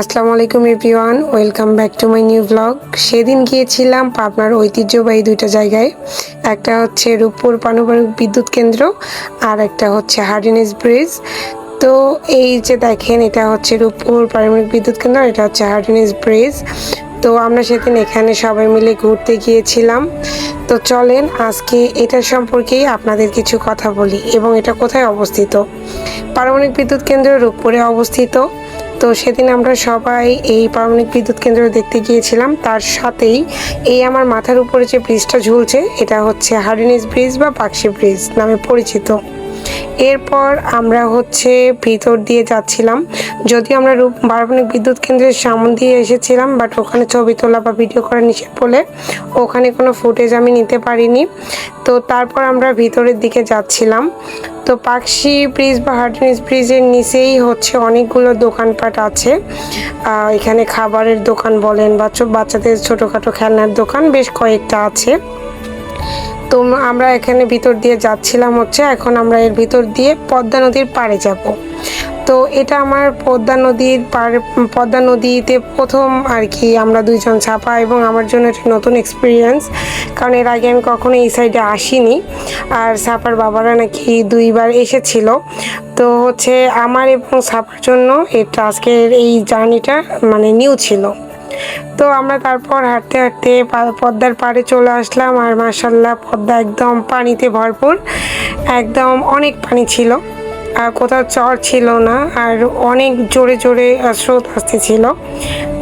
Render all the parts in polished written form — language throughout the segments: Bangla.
আসসালামু আলাইকুম everyone, welcome back to my new blog. সেদিন গিয়েছিলাম পাবনার ঐতিহ্যবাহী দুইটা জায়গায়। একটা হচ্ছে রূপপুর পারমাণবিক বিদ্যুৎ কেন্দ্র আর একটা হচ্ছে হার্ডিনেস ব্রিজ। তো এই যে দেখেন, এটা হচ্ছে রূপপুর পারমাণবিক বিদ্যুৎ কেন্দ্র, এটা হচ্ছে হার্ডিনেস ব্রিজ। তো আমরা সেদিন এখানে সবাই মিলে ঘুরতে গিয়েছিলাম। তো চলেন আজকে এটার সম্পর্কেই আপনাদের কিছু কথা বলি এবং এটা কোথায় অবস্থিত। পারমাণবিক বিদ্যুৎ কেন্দ্র রূপপুরে অবস্থিত। তো সেদিন আমরা সবাই এই পারমাণবিক বিদ্যুৎ কেন্দ্র দেখতে গিয়েছিলাম। তার সাথেই এই আমার মাথার উপরে যে ব্রিজটা ঝুলছে, এটা হচ্ছে হার্ডিনেস ব্রিজ বা পাকশি ব্রিজ নামে পরিচিত। এরপর আমরা হচ্ছে ভিতর দিয়ে যাচ্ছিলাম। যদিও আমরা পারমাণবিক বিদ্যুৎ কেন্দ্রের সামনে দিয়ে এসেছিলাম, বাট ওখানে ছবি তোলা বা ভিডিও করা নিষেধ বলে ওখানে কোনো ফুটেজ আমি নিতে পারিনি। তো তারপর আমরা ভিতরের দিকে যাচ্ছিলাম। তো পাকশি ব্রিজ বা হার্ডিনেস ব্রিজের নিচেই হচ্ছে অনেকগুলো দোকানপাট আছে। এখানে খাবারের দোকান বলেন বা বাচ্চাদের ছোটোখাটো খেলনার দোকান বেশ কয়েকটা আছে। তো আমরা এখানে ভিতর দিয়ে যাচ্ছিলাম হচ্ছে। এখন আমরা এর ভিতর দিয়ে পদ্মা নদীর পাড়ে যাব। তো এটা আমার পদ্মা নদীতে প্রথম আর কি। আমরা দুইজন ছাপা এবং আমার জন্য এটা নতুন এক্সপিরিয়েন্স, কারণ এর আগে আমি কখনো এই সাইডে আসিনি। আর ছাপার বাবারা নাকি দুইবার এসেছিল। তো হচ্ছে আমার এবং ছাপার জন্য এটা আজকের এই জার্নিটা মানে নিউ ছিল। তো আমরা তারপর হাঁটতে হাঁটতে পদ্মার পাড়ে চলে আসলাম। আর মাশাআল্লাহ, পদ্মা একদম পানিতে ভরপুর, একদম অনেক পানি ছিল। আর কোথাও চর ছিল না, আর অনেক জোরে জোরে স্রোত আসতেছিল।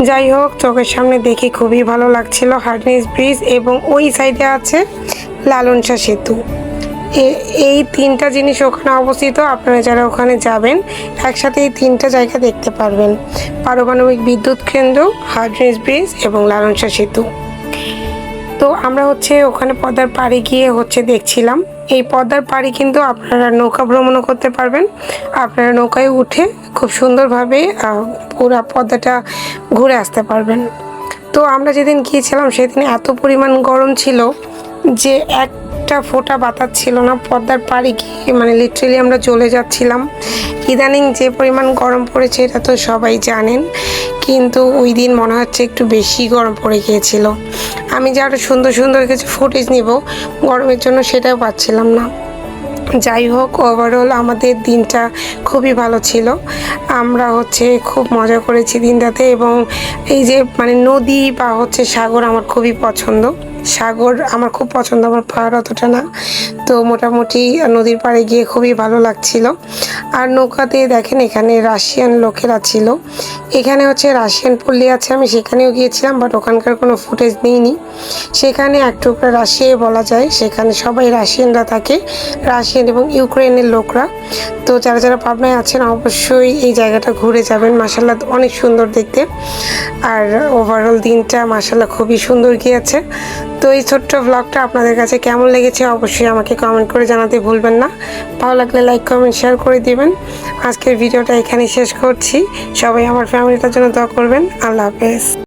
যাই হোক, চোখের সামনে দেখে খুবই ভালো লাগছিল হার্ডিনেস ব্রিজ, এবং ওই সাইডে আছে লালন শাহ সেতু। এই তিনটা জিনিস ওখানে অবস্থিত। আপনারা যারা ওখানে যাবেন একসাথে এই তিনটা জায়গা দেখতে পারবেন: পারমাণবিক বিদ্যুৎ কেন্দ্র, হার্ডিনেস ব্রিজ এবং লালন শাহ সেতু। তো আমরা হচ্ছে ওখানে পদ্মার পাড়ে গিয়ে হচ্ছে দেখছিলাম। এই পদ্মার পাড়ে কিন্তু আপনারা নৌকা ভ্রমণও করতে পারবেন। আপনারা নৌকায় উঠে খুব সুন্দরভাবে পুরা পদ্মাটা ঘুরে আসতে পারবেন। তো আমরা যেদিন গিয়েছিলাম সেদিন এত পরিমাণ গরম ছিল যে একটা ফোঁটা বাতাস ছিল না। পদ্মার পাড়ে গিয়ে মানে লিটারেলি আমরা জ্বলে যাচ্ছিলাম। ইদানিং যে পরিমাণ গরম পড়েছে এটা তো সবাই জানেন, কিন্তু ওই দিন মনে হচ্ছে একটু বেশি গরম পড়ে গিয়েছিল। আমি যে আরও সুন্দর সুন্দর কিছু ফুটেজ নিব গরমের জন্য, সেটাও পাচ্ছিলাম না। যাই হোক, ওভারঅল আমাদের দিনটা খুবই ভালো ছিল। আমরা হচ্ছে খুব মজা করেছি দিনটাতে। এবং এই যে মানে নদী বা হচ্ছে সাগর আমার খুবই পছন্দ। সাগর আমার খুব পছন্দ, আমার পাহাড় অতটা না। তো মোটামুটি নদীর পাড়ে গিয়ে খুবই ভালো লাগছিল। আর নৌকাতে দেখেন এখানে রাশিয়ান লোকেরা ছিল। এখানে হচ্ছে রাশিয়ান পল্লী আছে, আমি সেখানেও গিয়েছিলাম, বাট ওখানকার কোনো ফুটেজ নিইনি। সেখানে এক টুকরা রাশিয়াই বলা যায়, সেখানে সবাই রাশিয়ানরা থাকে, রাশিয়ান এবং ইউক্রেনের লোকরা। তো যারা যারা পাবনায় আছেন অবশ্যই এই জায়গাটা ঘুরে যাবেন। মাশাআল্লাহ অনেক সুন্দর দেখতে। আর ওভারঅল দিনটা মাশাআল্লাহ খুবই সুন্দর গিয়েছে। তো এই ছোট্ট ব্লগটা আপনাদের কাছে কেমন লেগেছে অবশ্যই আমাকে কমেন্ট করে জানাতে ভুলবেন না। ভালো লাগলে লাইক কমেন্ট শেয়ার করে দিবেন। আজকের ভিডিওটা এখানেই শেষ করছি। সবাই আমার ফ্যামিলিটার জন্য দোয়া করবেন। আল্লাহ হাফেজ।